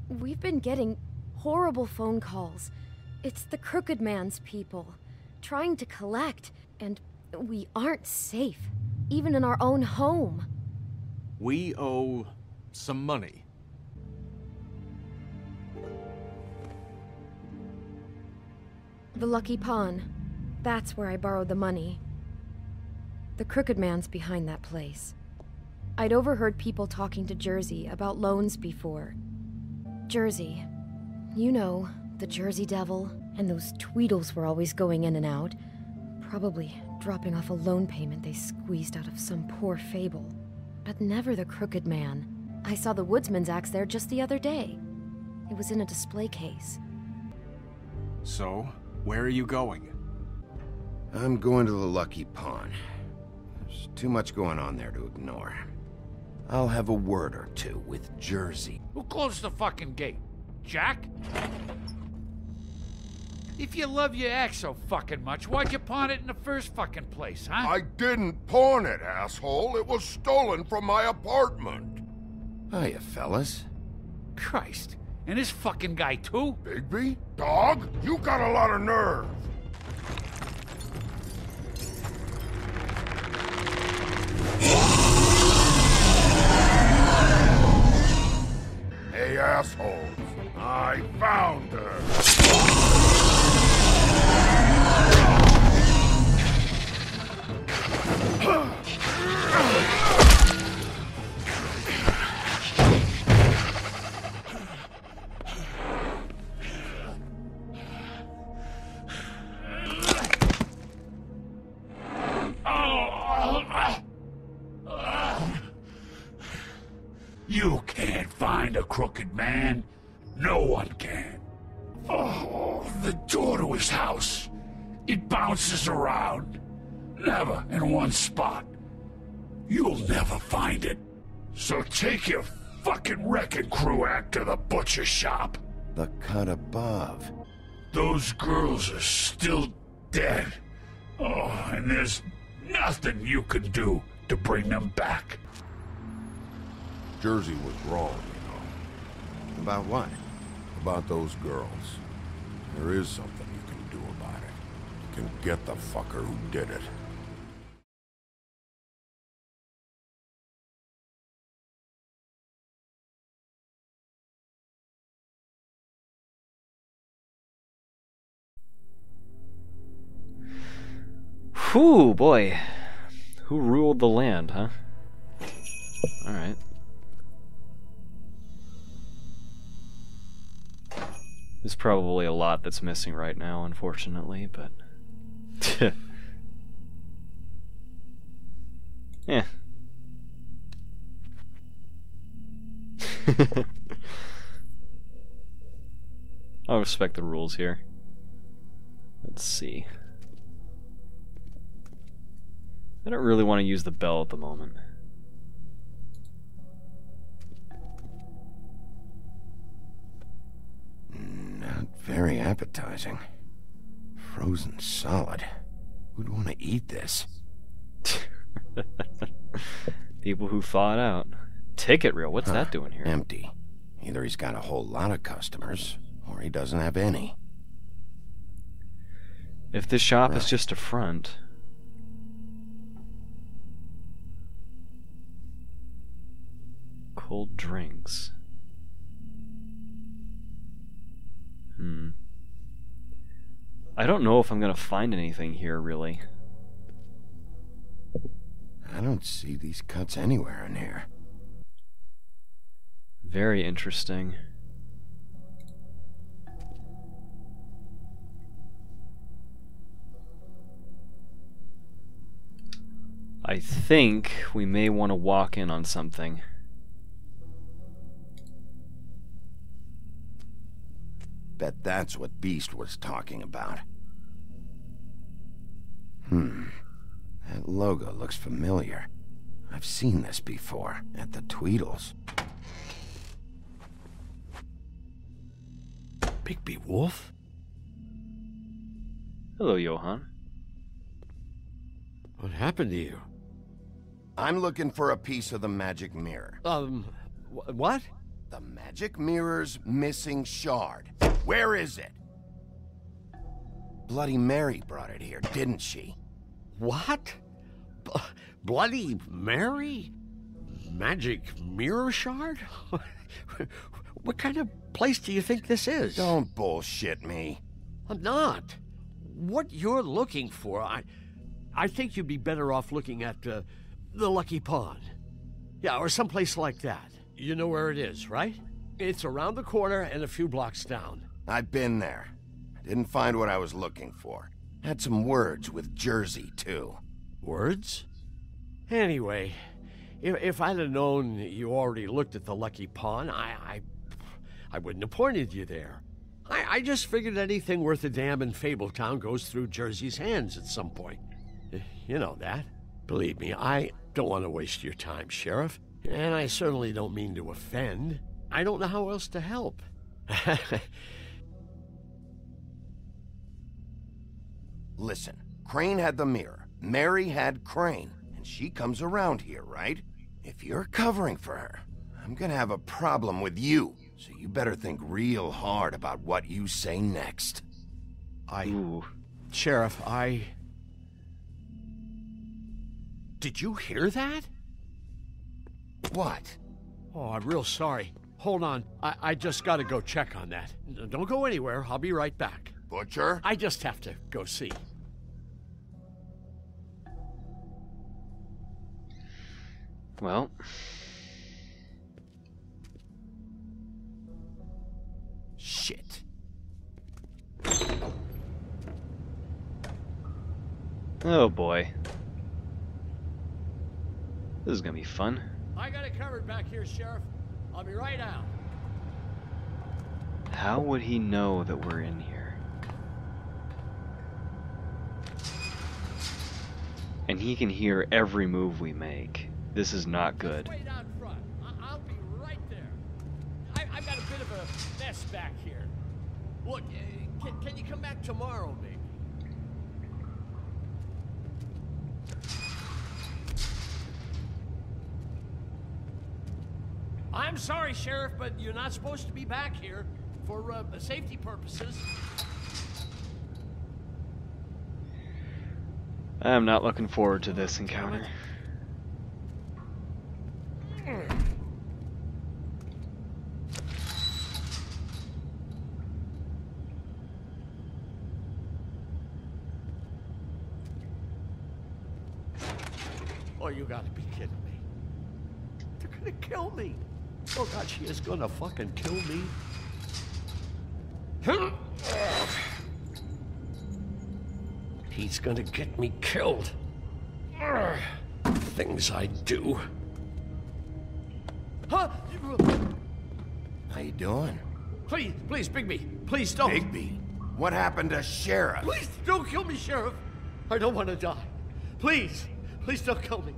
We've been getting horrible phone calls. It's the Crooked Man's people, trying to collect, and we aren't safe, even in our own home. We owe some money. The Lucky Pawn. That's where I borrowed the money. The Crooked Man's behind that place. I'd overheard people talking to Jersey about loans before. Jersey. You know, the Jersey Devil, and those Tweedles were always going in and out. Probably dropping off a loan payment they squeezed out of some poor fable. But never the Crooked Man. I saw the Woodsman's axe there just the other day. It was in a display case. So, where are you going? I'm going to the Lucky Pawn. There's too much going on there to ignore. I'll have a word or two with Jersey. Who closed the fucking gate? Jack? If you love your ex so fucking much, why'd you pawn it in the first fucking place, huh? I didn't pawn it, asshole. It was stolen from my apartment. Hiya, fellas. Christ. And this fucking guy, too? Bigby? Dog? You got a lot of nerve. Hey, assholes. I found her. You can't find a crooked man. No one can. Oh, the door to his house. It bounces around. Never in one spot. You'll never find it. So take your fucking wrecking crew act to the butcher shop. The cut above. Those girls are still dead. Oh, and there's nothing you can do to bring them back. Jersey was wrong, you know. About what? About those girls. There is something you can do about it. You can get the fucker who did it. Whew, boy. Who ruled the land, huh? Alright. There's probably a lot that's missing right now, unfortunately, but... yeah. I'll respect the rules here. Let's see. I don't really want to use the bell at the moment. Not very appetizing. Frozen solid. Who'd want to eat this? People who thaw it out. Ticket reel, what's that doing here? Empty. Either he's got a whole lot of customers, or he doesn't have any. If this shop is just a front... Cold drinks. I don't know if I'm gonna find anything here, really. I don't see these cuts anywhere in here. Very interesting. I think we may want to walk in on something. Bet that's what Beast was talking about. That logo looks familiar. I've seen this before, at the Tweedles. Bigby Wolf? Hello, Johan. What happened to you? I'm looking for a piece of the magic mirror. What? The magic mirror's missing shard. Where is it? Bloody Mary brought it here, didn't she? What? Bloody Mary? Magic mirror shard? What kind of place do you think this is? Don't bullshit me. I'm not. What you're looking for, I think you'd be better off looking at the Lucky Pawn. Yeah, or someplace like that. You know where it is, right? It's around the corner and a few blocks down. I've been there. I didn't find what I was looking for. Had some words with Jersey, too. Words? Anyway, if I'd have known you already looked at the Lucky Pawn, I wouldn't have pointed you there. I just figured anything worth a damn in Fabletown goes through Jersey's hands at some point. You know that. Believe me, I don't want to waste your time, Sheriff. And I certainly don't mean to offend. I don't know how else to help. Listen, Crane had the mirror. Mary had Crane. And she comes around here, right? If you're covering for her, I'm gonna have a problem with you. So you better think real hard about what you say next. Ooh. Sheriff, Did you hear that? What? Oh, I'm real sorry. Hold on. I just gotta go check on that. Don't go anywhere. I'll be right back. Butcher? I just have to go see. Well. Shit. Oh boy. This is gonna be fun. I got it covered back here, Sheriff. I'll be right out. How would he know that we're in here? And he can hear every move we make. This is not good. Wait out front. I'll be right there. I've got a bit of a mess back here. Look, can you come back tomorrow, maybe? I'm sorry, Sheriff, but you're not supposed to be back here for safety purposes. I'm not looking forward to this encounter. Oh, you gotta be kidding me. They're gonna kill me. Oh God, she is gonna fucking kill me. He's gonna get me killed. Things I do. Huh? How you doing? Please, Bigby, please don't. Bigby, what happened to Sheriff? Please don't kill me, Sheriff. I don't want to die. Please don't kill me.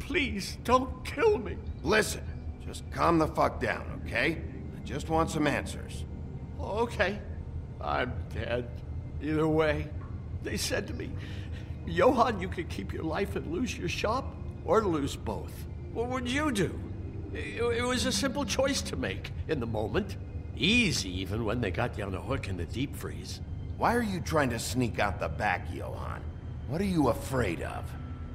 Please don't kill me. Listen, just calm the fuck down, okay? I just want some answers. Okay, I'm dead. Either way, they said to me, Johan, you could keep your life and lose your shop, or lose both. What would you do? It was a simple choice to make in the moment. Easy, even when they got you on a hook in the deep freeze. Why are you trying to sneak out the back, Johan? What are you afraid of?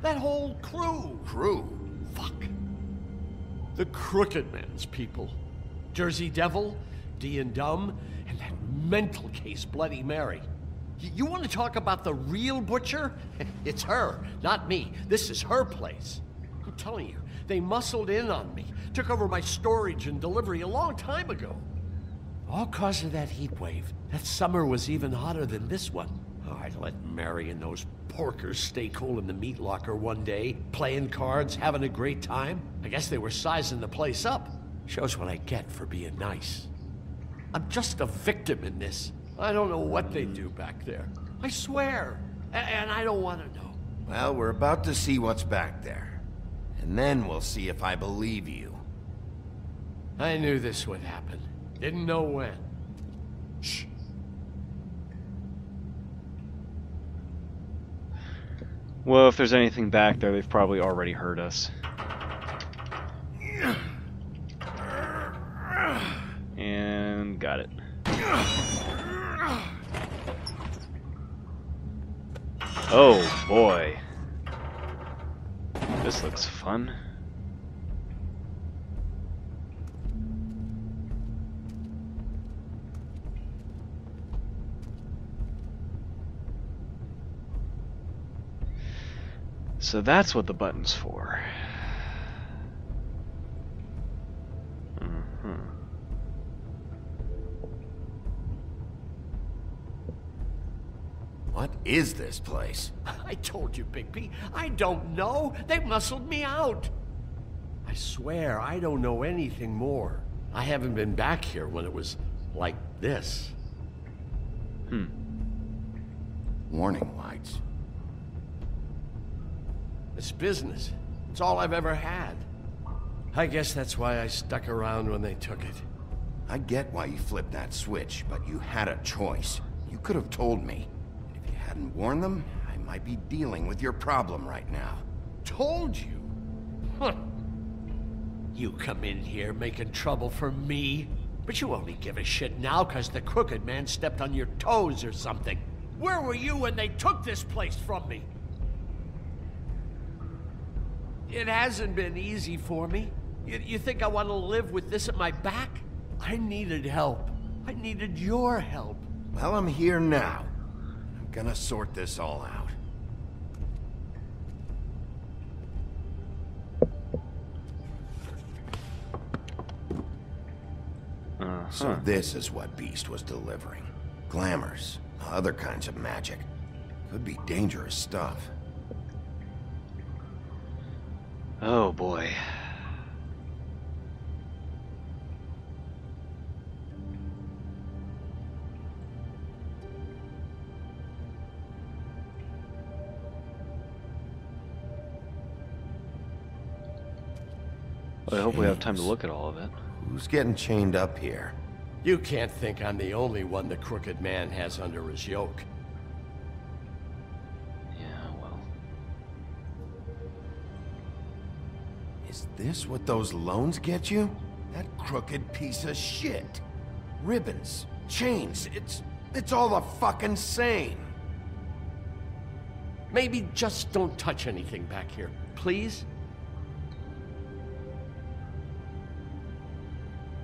That whole crew. Crew? Fuck. The Crooked Man's people. Jersey Devil, D and Dumb, and that mental case Bloody Mary. You want to talk about the real butcher? It's her, not me. This is her place. I'm telling you, they muscled in on me, took over my storage and delivery a long time ago. All cause of that heat wave. That summer was even hotter than this one. Oh, I'd let Mary and those porkers stay cool in the meat locker one day, playing cards, having a great time. I guess they were sizing the place up. Shows what I get for being nice. I'm just a victim in this. I don't know what they do back there. I swear. And I don't want to know. Well, we're about to see what's back there. And then we'll see if I believe you. I knew this would happen. Didn't know when. Shh. Well, if there's anything back there, they've probably already heard us. got it. Oh boy. This looks fun. So that's what the button's for. What is this place? I told you, Bigby. I don't know. They muscled me out. I swear, I don't know anything more. I haven't been back here when it was like this. Warning lights. This business, it's all I've ever had. I guess that's why I stuck around when they took it. I get why you flipped that switch, but you had a choice. You could have told me. If you hadn't warned them, I might be dealing with your problem right now. Told you? Huh. You come in here making trouble for me, but you only give a shit now because the crooked man stepped on your toes or something. Where were you when they took this place from me? It hasn't been easy for me. You think I want to live with this at my back? I needed help. I needed your help. Well, I'm here now. I'm gonna sort this all out. So this is what Beast was delivering. Glamours, other kinds of magic. Could be dangerous stuff. Oh boy. Well, I hope we have time to look at all of it. Who's getting chained up here? You can't think I'm the only one the crooked man has under his yoke. Yeah, well. Is this what those loans get you? That crooked piece of shit. Ribbons, chains, it's all the fucking same. Maybe just don't touch anything back here, please?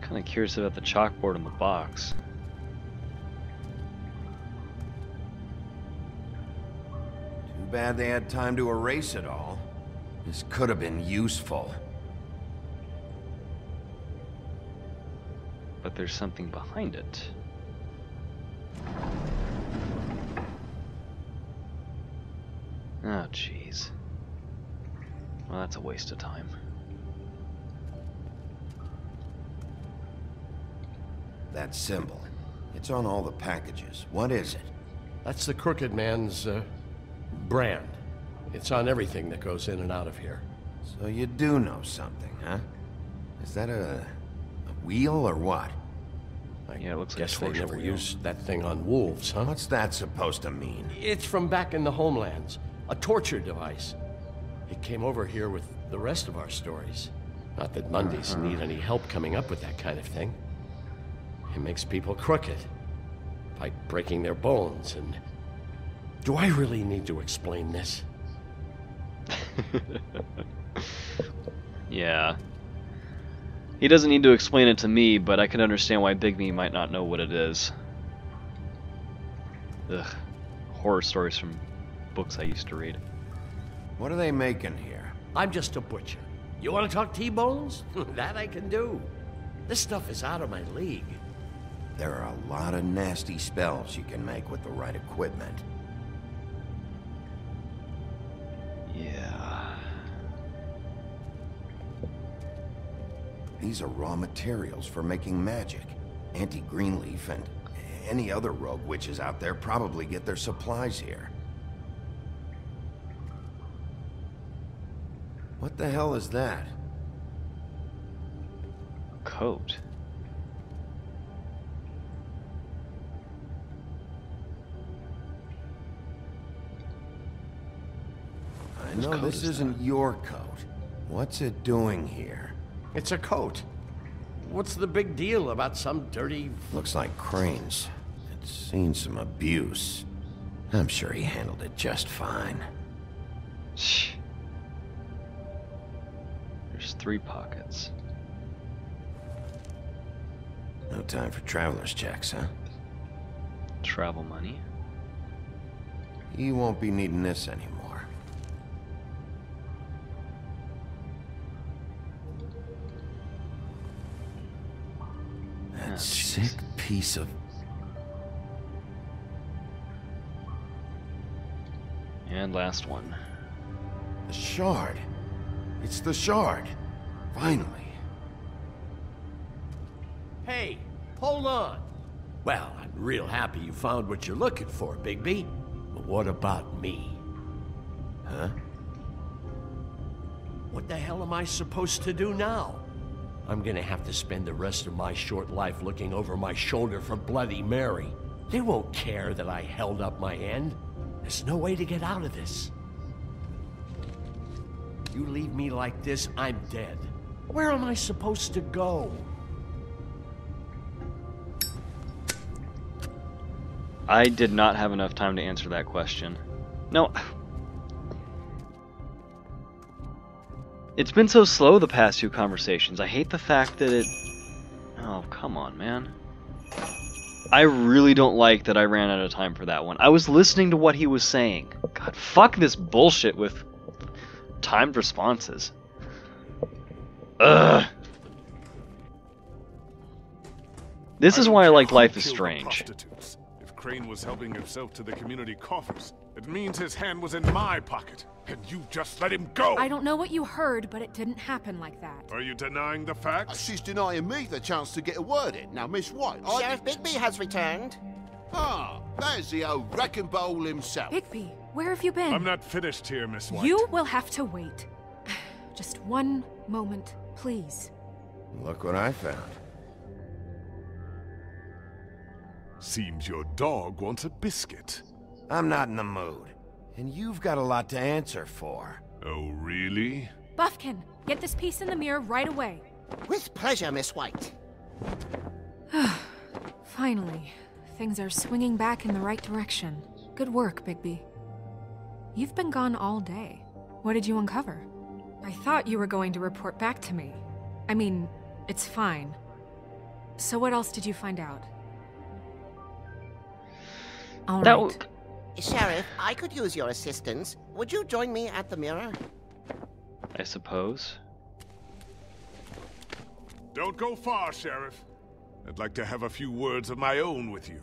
Kind of curious about the chalkboard in the box. Too bad they had time to erase it all. This could have been useful. But there's something behind it. Oh, jeez. Well, that's a waste of time. That symbol. It's on all the packages. What is it? That's the crooked man's, brand. It's on everything that goes in and out of here. So you do know something, huh? Is that a wheel or what? Yeah, it looks like Guess a they torture never wheel. used that thing on wolves, huh? What's that supposed to mean? It's from back in the homelands. A torture device. It came over here with the rest of our stories. Not that Mondays need any help coming up with that kind of thing. It makes people crooked. By breaking their bones and... Do I really need to explain this? Yeah. He doesn't need to explain it to me, but I can understand why Big Me might not know what it is. Ugh. Horror stories from books I used to read. What are they making here? I'm just a butcher. You want to talk T-bones? That I can do. This stuff is out of my league. There are a lot of nasty spells you can make with the right equipment. Yeah. These are raw materials for making magic. Auntie Greenleaf and any other rogue witches out there probably get their supplies here. What the hell is that? Coat. I Whose know coat this is isn't your coat. What's it doing here? It's a coat. What's the big deal about some dirty... Looks like Crane's had seen some abuse. I'm sure he handled it just fine. Shh. There's 3 pockets. No time for traveler's checks, huh? Travel money. You won't be needing this anymore. That sick piece of... And last one. The shard. It's the shard. Finally. Hey, hold on. Well, I'm real happy you found what you're looking for, Bigby. But what about me? Huh? What the hell am I supposed to do now? I'm gonna have to spend the rest of my short life looking over my shoulder for Bloody Mary. They won't care that I held up my end. There's no way to get out of this. You leave me like this, I'm dead. Where am I supposed to go? I did not have enough time to answer that question. No. It's been so slow the past 2 conversations. I hate the fact that it... Oh, come on, man. I really don't like that I ran out of time for that one. I was listening to what he was saying. God, fuck this bullshit with timed responses. Ugh. This is why I like Life is Strange. If Crane was helping himself to the community coffers, it means his hand was in my pocket, and you just let him go! I don't know what you heard, but it didn't happen like that. Are you denying the facts? She's denying me the chance to get a word in. Now, Miss White, Sheriff Bigby has returned. Ah, there's the old wrecking bowl himself. Bigby, where have you been? I'm not finished here, Miss White. You will have to wait. Just one moment, please. Look what I found. Seems your dog wants a biscuit. I'm not in the mood. And you've got a lot to answer for. Oh, really? Buffkin, get this piece in the mirror right away. With pleasure, Miss White. Finally, things are swinging back in the right direction. Good work, Bigby. You've been gone all day. What did you uncover? I thought you were going to report back to me. I mean, it's fine. So what else did you find out? All right. Sheriff, I could use your assistance. Would you join me at the mirror? I suppose. Don't go far, Sheriff. I'd like to have a few words of my own with you.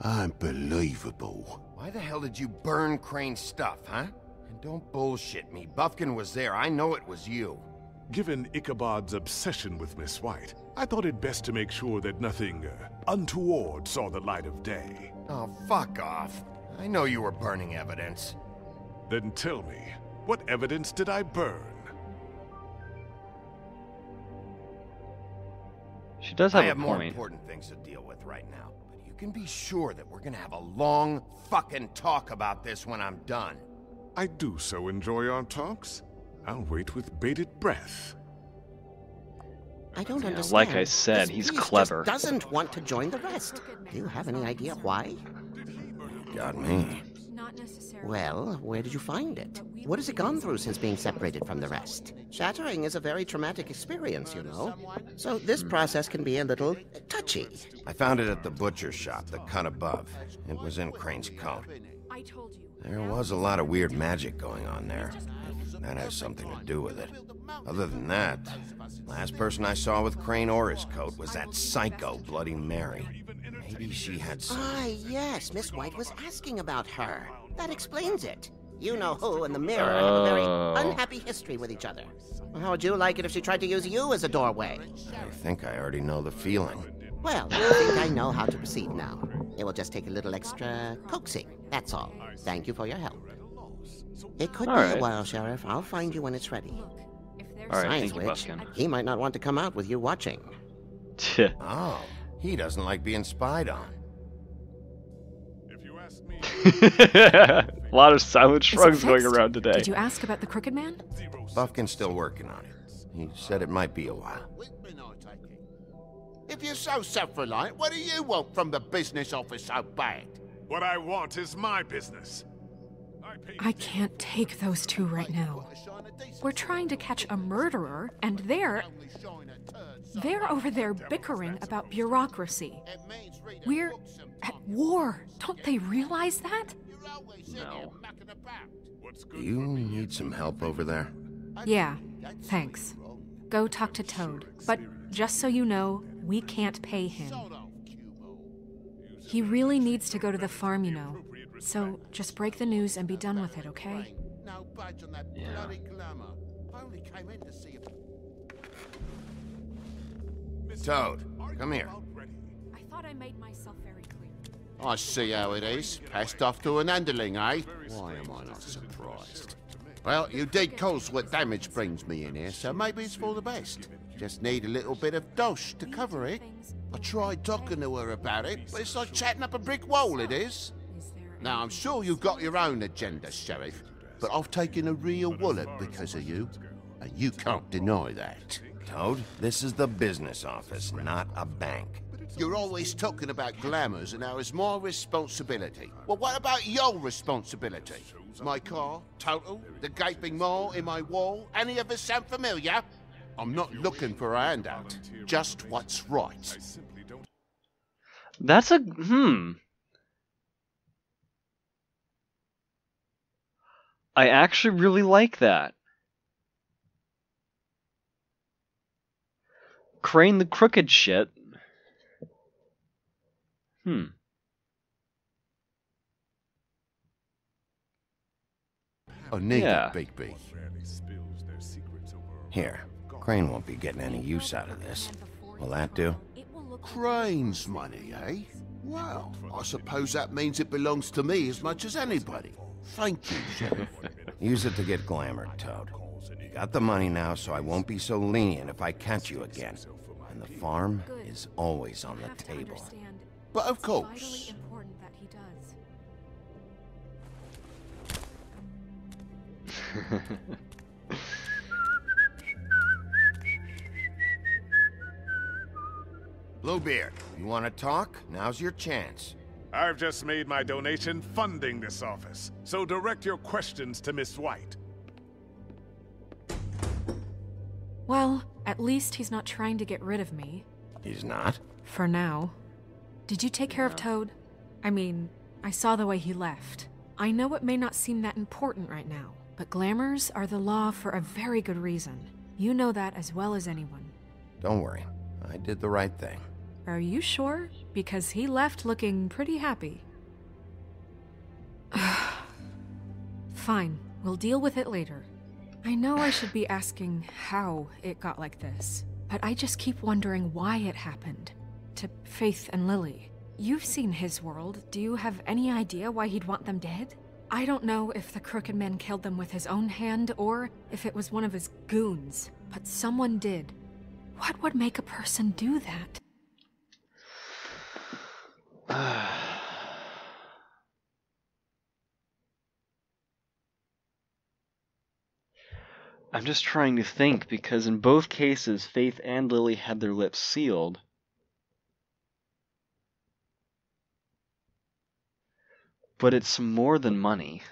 Unbelievable. Why the hell did you burn Crane's stuff, huh? And don't bullshit me. Buffkin was there. I know it was you. Given Ichabod's obsession with Miss White, I thought it best to make sure that nothing untoward saw the light of day. Oh, fuck off. I know you were burning evidence. Then tell me, what evidence did I burn? She does have I a have more point. important things to deal with right now. But you can be sure that we're gonna have a long fucking talk about this when I'm done. I do so enjoy our talks. I'll wait with bated breath. I don't understand. Like I said, This he's beast clever. Just doesn't want to join the rest. Do you have any idea why? Got me. Not necessarily. Well, where did you find it? What has it gone through since being separated from the rest? Shattering is a very traumatic experience, you know. So this process can be a little touchy. I found it at the butcher shop, the cut above. It was in Crane's coat. I told you. There was a lot of weird magic going on there. If that has something to do with it. Other than that, last person I saw with Crane or his coat was that psycho Bloody Mary. Maybe she had some... Ah, yes, Miss White was asking about her. That explains it. You know who and the mirror have a very unhappy history with each other. How would you like it if she tried to use you as a doorway? I think I already know the feeling. Well, I think I know how to proceed now. It will just take a little extra coaxing, that's all. Thank you for your help. It could be a while, Sheriff. I'll find you when it's ready. Alright, Besides thank you, which, Buffkin. he might not want to come out with you watching. Oh, he doesn't like being spied on. If you ask me... A lot of silent Is it shrugs going fixed? around today. Did you ask about the Crooked Man? Buffkin's still working on it. He said it might be a while. If you're so self-reliant, what do you want from the business office so bad? What I want is my business. I can't take those two right now. We're trying to catch a murderer, and they're over there bickering about bureaucracy. We're at war. Don't they realize that? No. Do you need some help over there? Yeah, thanks. Go talk to Toad. But just so you know, we can't pay him. He really needs to go to the farm, you know. So just break the news and be done with it, okay? Yeah. Toad, come here. I thought I made myself very clear. I see how it is. Passed off to an underling, eh? Why am I not surprised? Well, you did cause what damage brings me in here, so maybe it's for the best. Just need a little bit of dosh to cover it. I tried talking to her about it, but it's like chatting up a brick wall, it is. Now, I'm sure you've got your own agenda, Sheriff, but I've taken a real wallet because of you, and you can't deny that. Toad, this is the business office, not a bank. You're always talking about glamours and how it's my responsibility. Well, what about your responsibility? My car, total, the gaping maw in my wall, any of us sound familiar? I'm not looking for a handout, just what's right. That's a... I actually really like that. Crane the crooked shit. I need Yeah. it, Bigby. Here, Crane won't be getting any use out of this. Will that do? Crane's money, eh? Well, I suppose that means it belongs to me as much as anybody. Thank you, Sheriff. Use it to get glamored, Toad. You got the money now, so I won't be so lenient if I catch you again. And the farm is always on the table. But of Vitally course. important that he does. Bluebeard, you want to talk? Now's your chance. I've just made my donation funding this office, so direct your questions to Miss White. Well, at least he's not trying to get rid of me. He's not? For now. Did you take care of Toad? I mean, I saw the way he left. I know it may not seem that important right now, but glamours are the law for a very good reason. You know that as well as anyone. Don't worry. I did the right thing. Are you sure? Because he left looking pretty happy. Fine, we'll deal with it later. I know I should be asking how it got like this, but I just keep wondering why it happened. To Faith and Lily. You've seen his world. Do you have any idea why he'd want them dead? I don't know if the Crooked Man killed them with his own hand or if it was one of his goons, but someone did. What would make a person do that? I'm just trying to think, because in both cases, Faith and Lily had their lips sealed. But it's more than money.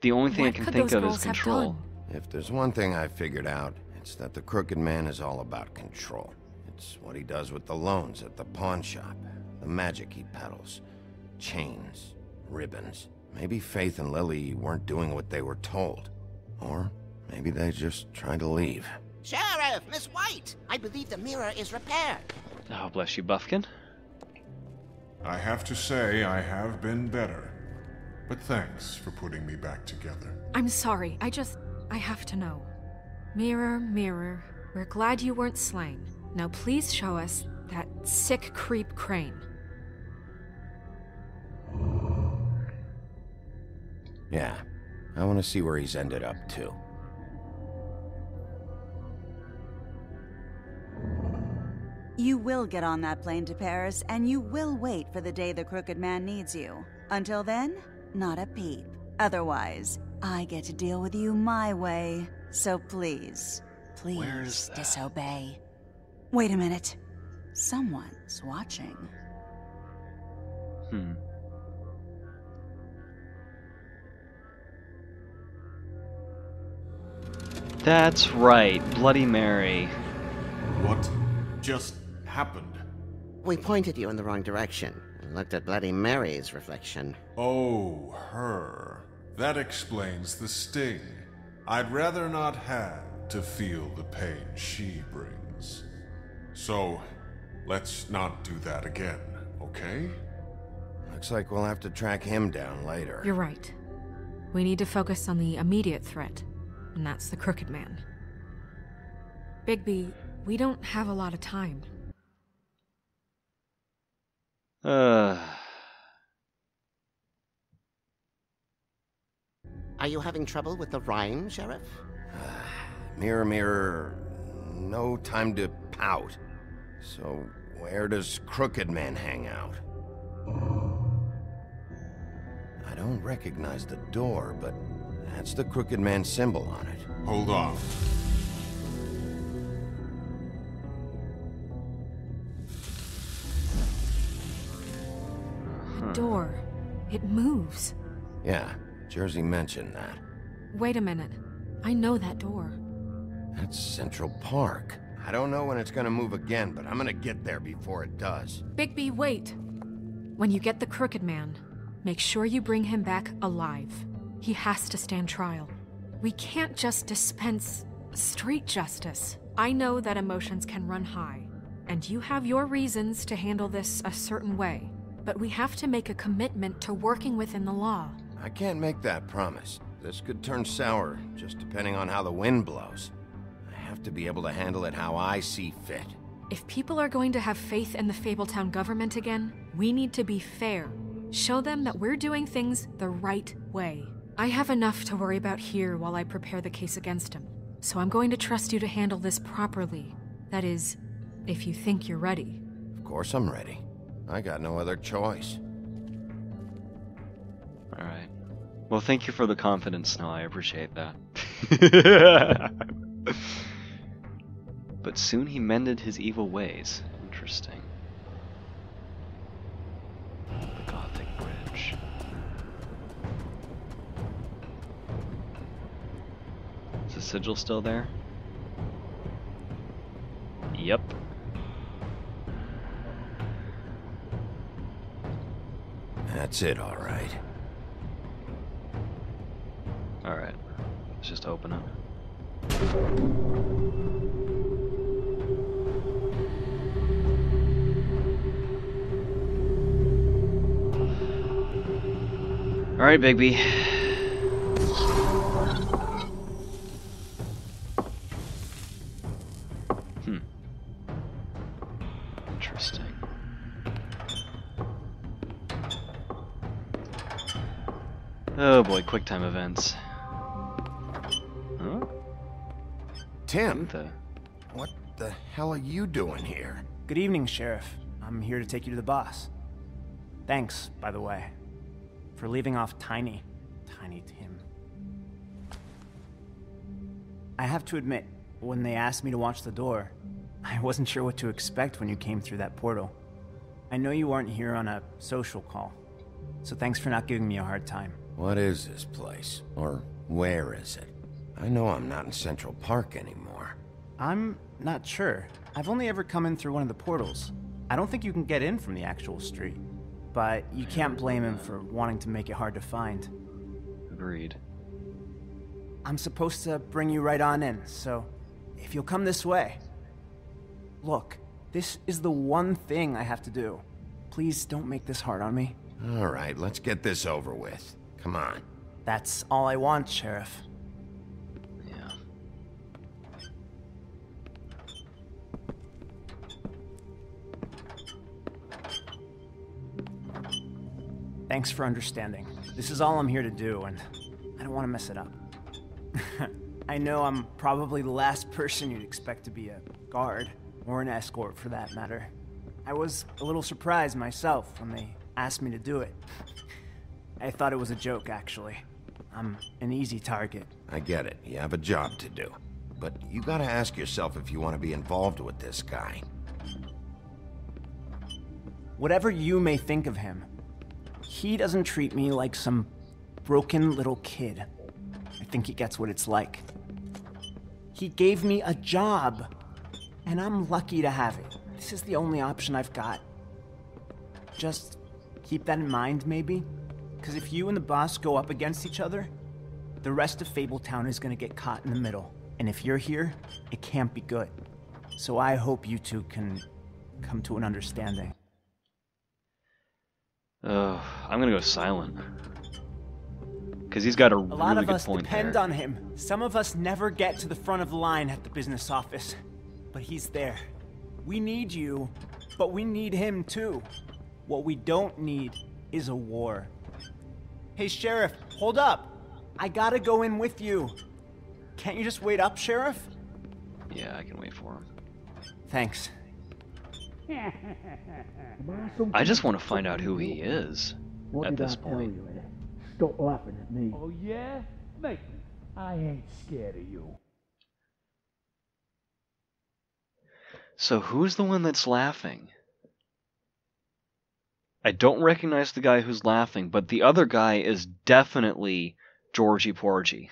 The only thing I can think of is control. If there's one thing I figured out, it's that the Crooked Man is all about control. It's what he does with the loans at the pawn shop, the magic he peddles, chains, ribbons. Maybe Faith and Lily weren't doing what they were told. Or maybe they just tried to leave. Sheriff, Miss White! I believe the mirror is repaired. Oh, bless you, Buffkin. I have to say I have been better. But thanks for putting me back together. I'm sorry, I have to know. Mirror, mirror, we're glad you weren't slain. Now please show us that sick creep Crane. Yeah, I want to see where he's ended up, too. You will get on that plane to Paris, and you will wait for the day the Crooked Man needs you. Until then, not a peep. Otherwise, I get to deal with you my way. So please, please disobey. Wait a minute. Someone's watching. That's right, Bloody Mary. What just happened? We pointed you in the wrong direction and looked at Bloody Mary's reflection. Oh, her. That explains the sting. I'd rather not have to feel the pain she brings. So, let's not do that again, okay? Looks like we'll have to track him down later. You're right. We need to focus on the immediate threat, and that's the Crooked Man. Bigby, we don't have a lot of time. Are you having trouble with the rhyme, Sheriff? Mirror, mirror, no time to pout. So, where does Crooked Man hang out? I don't recognize the door, but that's the Crooked Man symbol on it. Hold on. The door. It moves. Yeah, Jersey mentioned that. Wait a minute. I know that door. That's Central Park. I don't know when it's gonna move again, but I'm gonna get there before it does. Bigby, wait. When you get the Crooked Man, make sure you bring him back alive. He has to stand trial. We can't just dispense street justice. I know that emotions can run high, and you have your reasons to handle this a certain way, but we have to make a commitment to working within the law. I can't make that promise. This could turn sour, just depending on how the wind blows. I have to be able to handle it how I see fit. If people are going to have faith in the Fabletown government again, we need to be fair. Show them that we're doing things the right way. I have enough to worry about here while I prepare the case against him, so I'm going to trust you to handle this properly. That is, if you think you're ready. Of course I'm ready. I got no other choice. Alright. Well, thank you for the confidence, Snow. I appreciate that. But soon he mended his evil ways. Interesting. The Gothic Bridge. Is the sigil still there? Yep. That's it, all right. Alright. Let's just open it. Alright, Bigby. Interesting. Oh boy, QuickTime events. Huh? Tim, what the hell are you doing here? Good evening, Sheriff. I'm here to take you to the boss. Thanks, by the way, for leaving off Tiny Tim. I have to admit, when they asked me to watch the door, I wasn't sure what to expect when you came through that portal. I know you aren't here on a social call, so thanks for not giving me a hard time. What is this place? Or where is it? I know I'm not in Central Park anymore. I'm not sure. I've only ever come in through one of the portals. I don't think you can get in from the actual street. But you can't blame him for wanting to make it hard to find. Agreed. I'm supposed to bring you right on in, so if you'll come this way. Look, this is the one thing I have to do. Please don't make this hard on me. All right, let's get this over with. Come on. That's all I want, Sheriff. Yeah. Thanks for understanding. This is all I'm here to do, and I don't want to mess it up. I know I'm probably the last person you'd expect to be a guard, or an escort for that matter. I was a little surprised myself when they asked me to do it. I thought it was a joke, actually. I'm an easy target. I get it. You have a job to do. but you gotta ask yourself if you want to be involved with this guy. Whatever you may think of him, he doesn't treat me like some broken little kid. I think he gets what it's like. He gave me a job, and I'm lucky to have it. This is the only option I've got. Just keep that in mind, maybe? Because if you and the boss go up against each other, the rest of Fabletown is gonna get caught in the middle. And if you're here, it can't be good. So I hope you two can come to an understanding. I'm gonna go silent. Because he's got a really good point there. A lot of us depend on him. Some of us never get to the front of the line at the business office. But he's there. We need you, but we need him too. What we don't need is a war. Hey, Sheriff, hold up. I gotta go in with you. Can't you just wait up, Sheriff? Yeah, I can wait for him. Thanks. I just want to find out who he is at this point. Stop laughing at me. Oh, yeah? Make me. I ain't scared of you. So who's the one that's laughing? I don't recognize the guy who's laughing, but the other guy is definitely Georgie Porgy.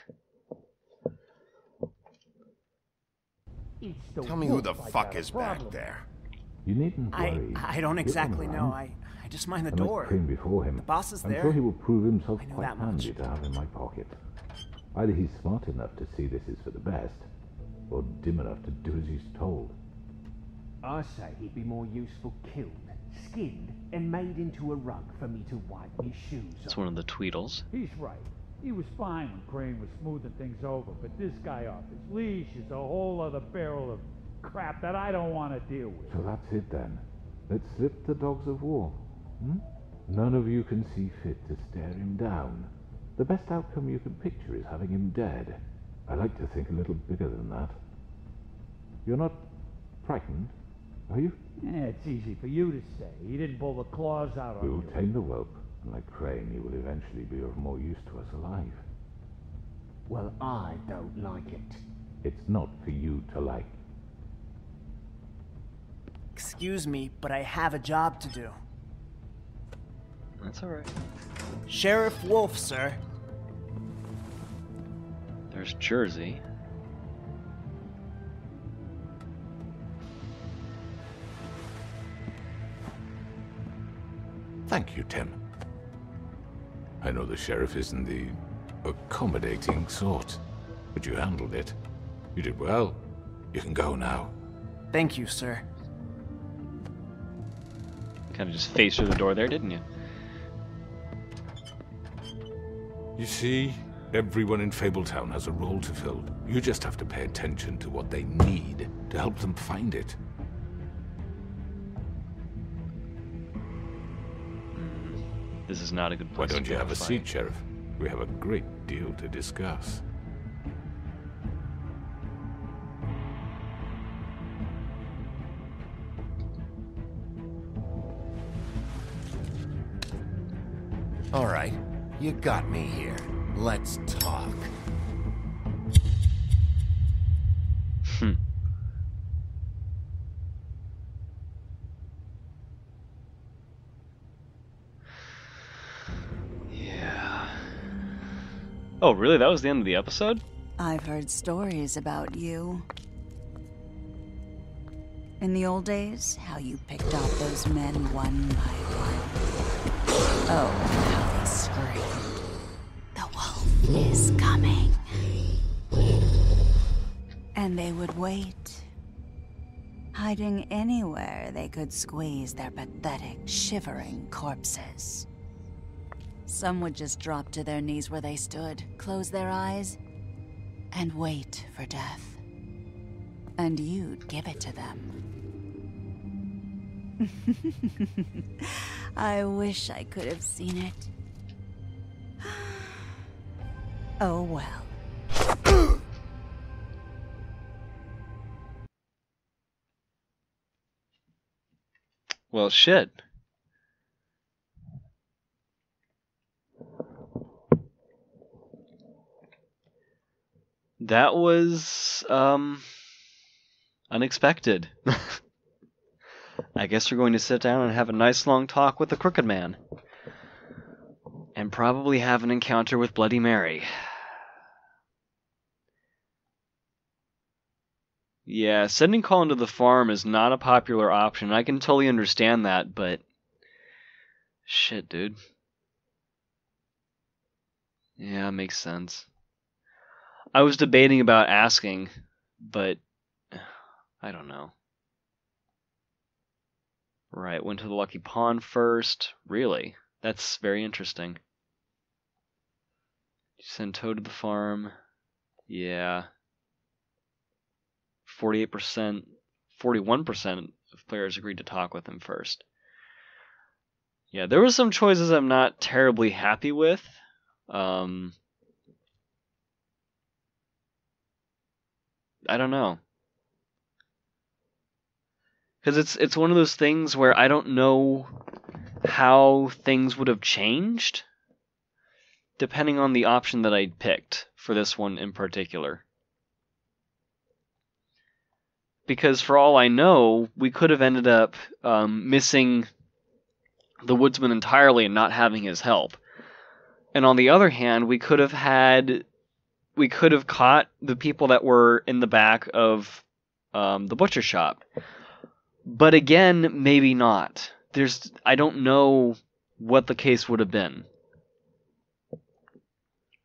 Tell me who the fuck is back there. You needn't worry. I don't exactly know. I just mind the door. Came before him. The boss is I'm there. sure he will prove himself I know quite that much. handy to have in my pocket. Either he's smart enough to see this is for the best, or dim enough to do as he's told. I say he'd be more useful killed, skinned, and made into a rug for me to wipe my shoes It's on. one of the Tweedles. He's right. He was fine when Crane was smoothing things over, but this guy off his leash is a whole other barrel of crap that I don't want to deal with. So that's it then. Let's slip the dogs of war. None of you can see fit to stare him down. The best outcome you can picture is having him dead. I like to think a little bigger than that. You're not frightened, are you? Yeah, it's easy for you to say. He didn't pull the claws out on We will you. tame the whelp, and like Crane, he will eventually be of more use to us alive. Well, I don't like it. It's not for you to like. Excuse me, but I have a job to do. That's alright. Sheriff Wolf, sir. There's Jersey. Thank you, Tim. I know the sheriff isn't the accommodating sort, but you handled it. You did well. You can go now. Thank you, sir. Kind of just phased through the door there, didn't you? You see, everyone in Fabletown has a role to fill. You just have to pay attention to what they need to help them find it. This is not a good Why place. don't you have a seat, Sheriff? We have a great deal to discuss. All right, you got me here. Let's talk. Yeah. Oh, really? That was the end of the episode? I've heard stories about you. In the old days, how you picked off those men one by one. Oh, how they screamed. The wolf is coming. And they would wait, hiding anywhere they could squeeze their pathetic, shivering corpses. Some would just drop to their knees where they stood, close their eyes, and wait for death. And you'd give it to them. I wish I could have seen it. Oh well. Well, shit. That was unexpected. I guess we're going to sit down and have a nice long talk with the Crooked Man. And probably have an encounter with Bloody Mary. Yeah, sending Colin to the farm is not a popular option. I can totally understand that, but... Shit, dude. Yeah, makes sense. I was debating about asking, but... I don't know. Right, went to the Lucky Pawn first. Really? That's very interesting. Send Toad to the farm. Yeah. 48%, 41% of players agreed to talk with him first. Yeah, there were some choices I'm not terribly happy with. I don't know. Because it's one of those things where I don't know how things would have changed depending on the option that I picked for this one in particular. Because for all I know, we could have ended up missing the woodsman entirely and not having his help. And on the other hand, we could have caught the people that were in the back of the butcher shop. But again, maybe not. I don't know what the case would have been.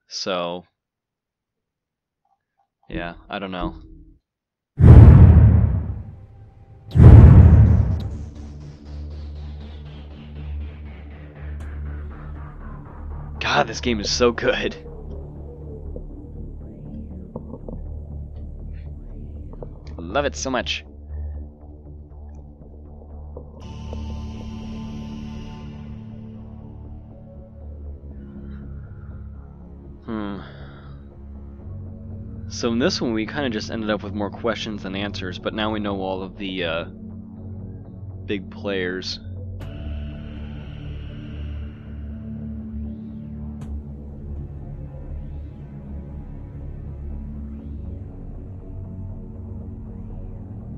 So, yeah, I don't know. God, this game is so good. Love it so much. So in this one, we kind of just ended up with more questions than answers, but now we know all of the big players.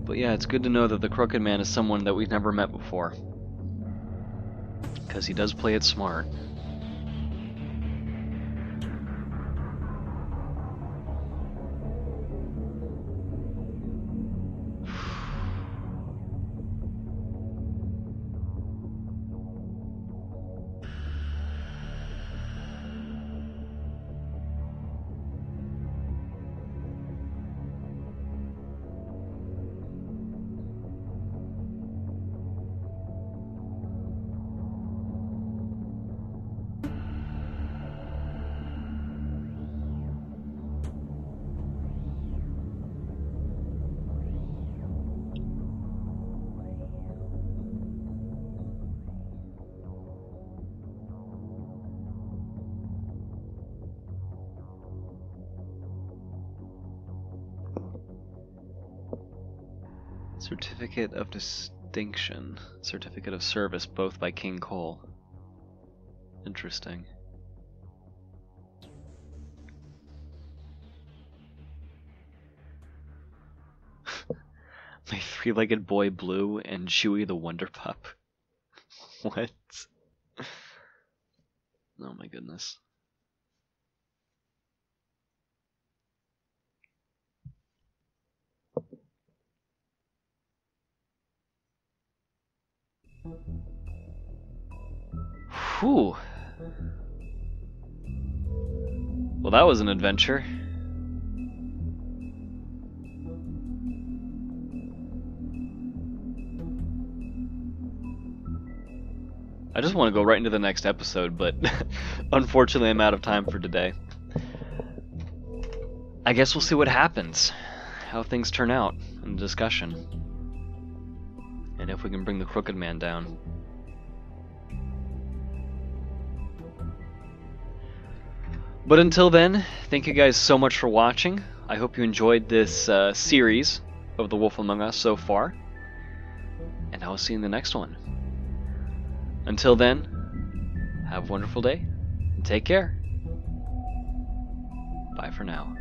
But yeah, it's good to know that the Crooked Man is someone that we've never met before. Because he does play it smart. Certificate of Distinction. Certificate of Service, both by King Cole. Interesting. My three-legged boy Blue and Chewie the Wonder Pup. What? Oh my goodness. Whew. Well, that was an adventure. I just want to go right into the next episode, but unfortunately I'm out of time for today. I guess we'll see what happens, how things turn out in the discussion, and if we can bring the Crooked Man down. But until then, thank you guys so much for watching. I hope you enjoyed this series of The Wolf Among Us so far, and I will see you in the next one. Until then, have a wonderful day, and take care. Bye for now.